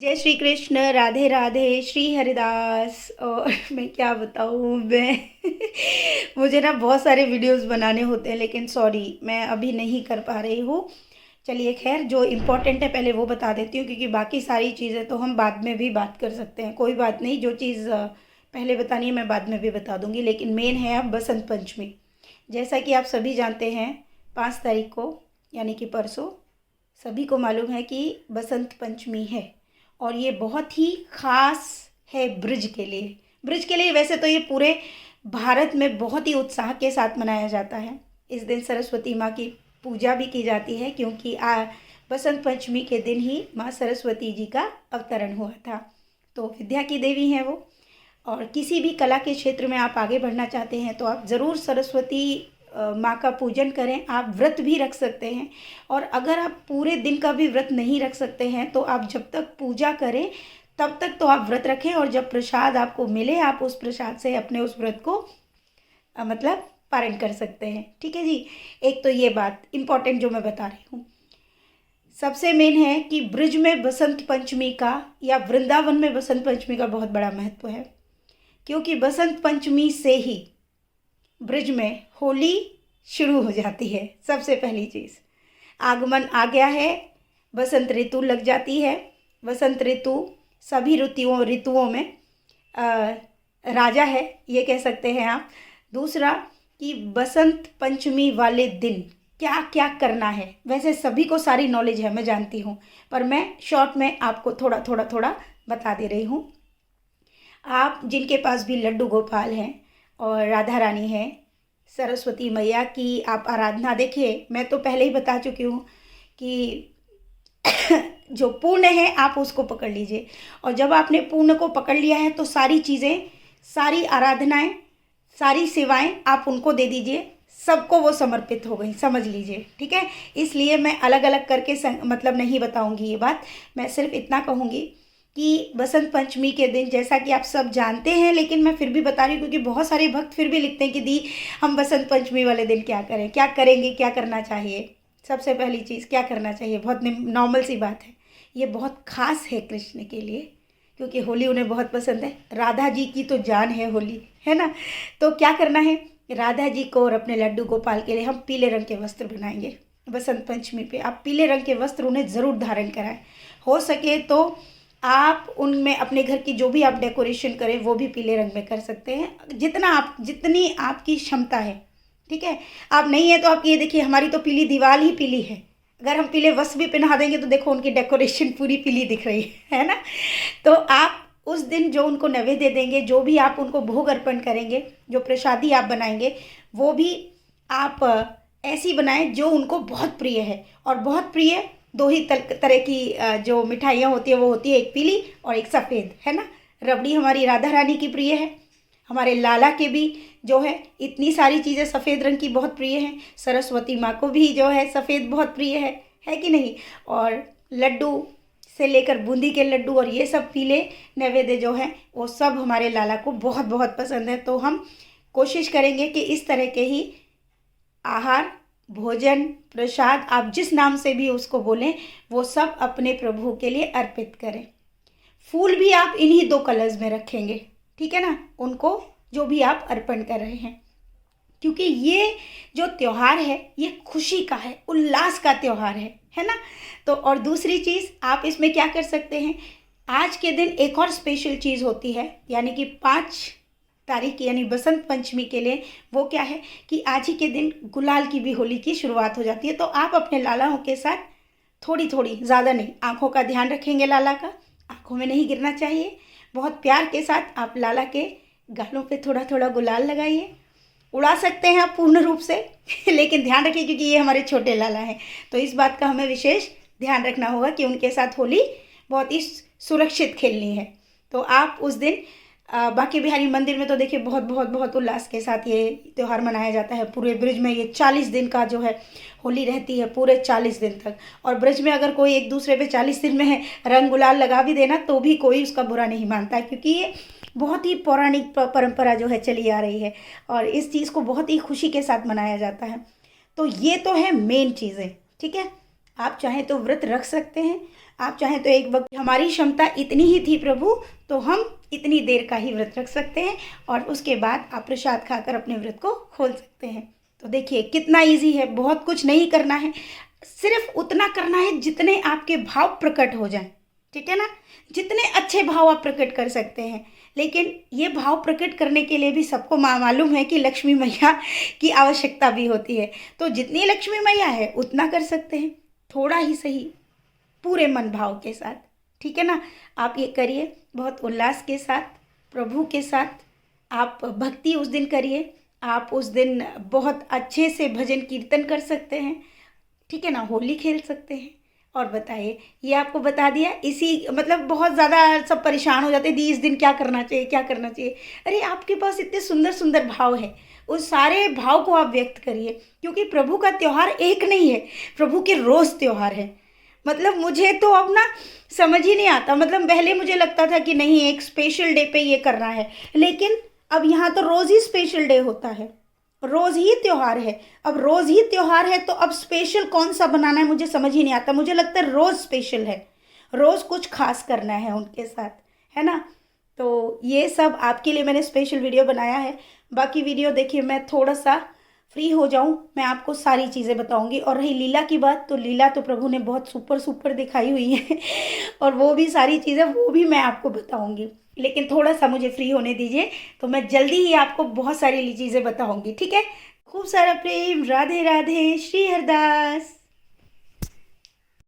जय श्री कृष्ण, राधे राधे, श्री हरिदास। और मैं क्या बताऊँ मैं मुझे ना बहुत सारे वीडियोस बनाने होते हैं, लेकिन सॉरी मैं अभी नहीं कर पा रही हूँ। चलिए खैर, जो इम्पोर्टेंट है पहले वो बता देती हूँ, क्योंकि बाकी सारी चीज़ें तो हम बाद में भी बात कर सकते हैं। कोई बात नहीं, जो चीज़ पहले बतानी है मैं बाद में भी बता दूँगी, लेकिन मेन है अब बसंत पंचमी। जैसा कि आप सभी जानते हैं, 5 तारीख को यानी कि परसों सभी को मालूम है कि बसंत पंचमी है। और ये बहुत ही ख़ास है ब्रज के लिए। ब्रज के लिए वैसे तो ये पूरे भारत में बहुत ही उत्साह के साथ मनाया जाता है। इस दिन सरस्वती माँ की पूजा भी की जाती है, क्योंकि बसंत पंचमी के दिन ही माँ सरस्वती जी का अवतरण हुआ था। तो विद्या की देवी हैं वो। और किसी भी कला के क्षेत्र में आप आगे बढ़ना चाहते हैं तो आप ज़रूर सरस्वती माँ का पूजन करें। आप व्रत भी रख सकते हैं, और अगर आप पूरे दिन का भी व्रत नहीं रख सकते हैं तो आप जब तक पूजा करें तब तक तो आप व्रत रखें, और जब प्रसाद आपको मिले आप उस प्रसाद से अपने उस व्रत को मतलब पारण कर सकते हैं। ठीक है जी। एक तो ये बात इम्पॉर्टेंट जो मैं बता रही हूँ, सबसे मेन है कि ब्रज में बसंत पंचमी का या वृंदावन में बसंत पंचमी का बहुत बड़ा महत्व है, क्योंकि बसंत पंचमी से ही ब्रज में होली शुरू हो जाती है। सबसे पहली चीज़, आगमन आ गया है, बसंत ऋतु लग जाती है। बसंत ऋतु सभी ऋतुओं में अ, राजा है, ये कह सकते हैं आप। दूसरा कि बसंत पंचमी वाले दिन क्या क्या करना है, वैसे सभी को सारी नॉलेज है मैं जानती हूँ, पर मैं शॉर्ट में आपको थोड़ा बता दे रही हूँ। आप जिनके पास भी लड्डू गोपाल हैं और राधा रानी हैं, सरस्वती मैया की आप आराधना, देखिए मैं तो पहले ही बता चुकी हूँ कि जो पूर्ण है आप उसको पकड़ लीजिए, और जब आपने पूर्ण को पकड़ लिया है तो सारी चीज़ें, सारी आराधनाएं, सारी सेवाएं आप उनको दे दीजिए। सबको वो समर्पित हो गई, समझ लीजिए। ठीक है, इसलिए मैं अलग अलग करके मतलब नहीं बताऊंगी ये बात। मैं सिर्फ इतना कहूँगी कि बसंत पंचमी के दिन, जैसा कि आप सब जानते हैं लेकिन मैं फिर भी बता रही हूँ, क्योंकि बहुत सारे भक्त फिर भी लिखते हैं कि दी हम बसंत पंचमी वाले दिन क्या करें, क्या करेंगे, क्या करना चाहिए। सबसे पहली चीज़, क्या करना चाहिए, बहुत नॉर्मल सी बात है। ये बहुत खास है कृष्ण के लिए, क्योंकि होली उन्हें बहुत पसंद है। राधा जी की तो जान है होली, है ना। तो क्या करना है, राधा जी को और अपने लड्डू गोपाल के लिए हम पीले रंग के वस्त्र बनाएंगे। बसंत पंचमी पे आप पीले रंग के वस्त्र उन्हें ज़रूर धारण कराएं। हो सके तो आप उनमें अपने घर की जो भी आप डेकोरेशन करें वो भी पीले रंग में कर सकते हैं, जितनी आपकी क्षमता है। ठीक है, आप नहीं है तो आप ये देखिए, हमारी तो पीली दीवार ही पीली है, अगर हम पीले वस्त्र भी पहना देंगे तो देखो उनकी डेकोरेशन पूरी पीली दिख रही है ना। तो आप उस दिन जो उनको नैवेद्य देंगे, जो भी आप उनको भोग अर्पण करेंगे, जो प्रसादी आप बनाएंगे, वो भी आप ऐसी बनाएं जो उनको बहुत प्रिय है। और बहुत प्रिय दो ही तरह की जो मिठाइयाँ होती है वो होती है, एक पीली और एक सफ़ेद, है ना। रबड़ी हमारी राधा रानी की प्रिय है, हमारे लाला के भी जो है इतनी सारी चीज़ें सफ़ेद रंग की बहुत प्रिय हैं। सरस्वती माँ को भी जो है सफ़ेद बहुत प्रिय है कि नहीं। और लड्डू से लेकर बूंदी के लड्डू और ये सब पीले नैवेद्य जो हैं वो सब हमारे लाला को बहुत बहुत पसंद है। तो हम कोशिश करेंगे कि इस तरह के ही आहार, भोजन, प्रसाद, आप जिस नाम से भी उसको बोलें, वो सब अपने प्रभु के लिए अर्पित करें। फूल भी आप इन्हीं 2 कलर्स में रखेंगे, ठीक है ना, उनको जो भी आप अर्पण कर रहे हैं, क्योंकि ये जो त्यौहार है ये खुशी का है, उल्लास का त्यौहार है ना। तो और दूसरी चीज़ आप इसमें क्या कर सकते हैं, आज के दिन एक और स्पेशल चीज़ होती है, यानी कि 5 तारीख यानी बसंत पंचमी के लिए वो क्या है कि आज ही के दिन गुलाल की भी होली की शुरुआत हो जाती है। तो आप अपने लालाओं के साथ थोड़ी थोड़ी, ज़्यादा नहीं, आँखों का ध्यान रखेंगे लाला का, आँखों में नहीं गिरना चाहिए। बहुत प्यार के साथ आप लाला के गालों पे थोड़ा थोड़ा गुलाल लगाइए। उड़ा सकते हैं आप पूर्ण रूप से लेकिन ध्यान रखिए, क्योंकि ये हमारे छोटे लाला हैं, तो इस बात का हमें विशेष ध्यान रखना होगा कि उनके साथ होली बहुत ही सुरक्षित खेलनी है। तो आप उस दिन बांके बिहारी मंदिर में तो देखिए बहुत बहुत बहुत उल्लास के साथ ये त्यौहार मनाया जाता है। पूरे ब्रज में ये 40 दिन का जो है होली रहती है, पूरे 40 दिन तक। और ब्रज में अगर कोई एक दूसरे पे 40 दिन में है रंग गुलाल लगा भी देना तो भी कोई उसका बुरा नहीं मानता है, क्योंकि ये बहुत ही पौराणिक परंपरा जो है चली आ रही है, और इस चीज़ को बहुत ही खुशी के साथ मनाया जाता है। तो ये तो है मेन चीज़ें, ठीक है। आप चाहें तो व्रत रख सकते हैं, आप चाहें तो एक वक्त हमारी क्षमता इतनी ही थी प्रभु, तो हम इतनी देर का ही व्रत रख सकते हैं और उसके बाद आप प्रसाद खाकर अपने व्रत को खोल सकते हैं। तो देखिए कितना इजी है, बहुत कुछ नहीं करना है, सिर्फ उतना करना है जितने आपके भाव प्रकट हो जाएं, ठीक है ना। जितने अच्छे भाव आप प्रकट कर सकते हैं, लेकिन ये भाव प्रकट करने के लिए भी सबको मालूम है कि लक्ष्मी मैया की आवश्यकता भी होती है। तो जितनी लक्ष्मी मैया है उतना कर सकते हैं, थोड़ा ही सही, पूरे मन भाव के साथ, ठीक है ना। आप ये करिए बहुत उल्लास के साथ, प्रभु के साथ। आप भक्ति उस दिन करिए, आप उस दिन बहुत अच्छे से भजन कीर्तन कर सकते हैं, ठीक है ना, होली खेल सकते हैं। और बताइए, ये आपको बता दिया, इसी मतलब बहुत ज़्यादा सब परेशान हो जाते दी इस दिन क्या करना चाहिए क्या करना चाहिए। अरे आपके पास इतने सुंदर सुंदर भाव है, उस सारे भाव को आप व्यक्त करिए, क्योंकि प्रभु का त्यौहार एक नहीं है, प्रभु के रोज़ त्यौहार है। मतलब मुझे तो अब ना समझ ही नहीं आता, मतलब पहले मुझे लगता था कि नहीं एक स्पेशल डे पे ये करना है, लेकिन अब यहाँ तो रोज़ ही स्पेशल डे होता है, रोज़ ही त्यौहार है। अब रोज़ ही त्यौहार है तो अब स्पेशल कौन सा बनाना है मुझे समझ ही नहीं आता। मुझे लगता है रोज़ स्पेशल है, रोज़ कुछ खास करना है उनके साथ, है ना। तो ये सब आपके लिए मैंने स्पेशल वीडियो बनाया है। बाकी वीडियो देखिए, मैं थोड़ा सा फ्री हो जाऊं मैं आपको सारी चीज़ें बताऊंगी। और रही लीला की बात, तो लीला तो प्रभु ने बहुत सुपर सुपर दिखाई हुई है और वो भी सारी चीज़ें वो भी मैं आपको बताऊंगी, लेकिन थोड़ा सा मुझे फ्री होने दीजिए, तो मैं जल्दी ही आपको बहुत सारी चीज़ें बताऊंगी, ठीक है। खूब सारा प्रेम, राधे राधे, श्री हरदास।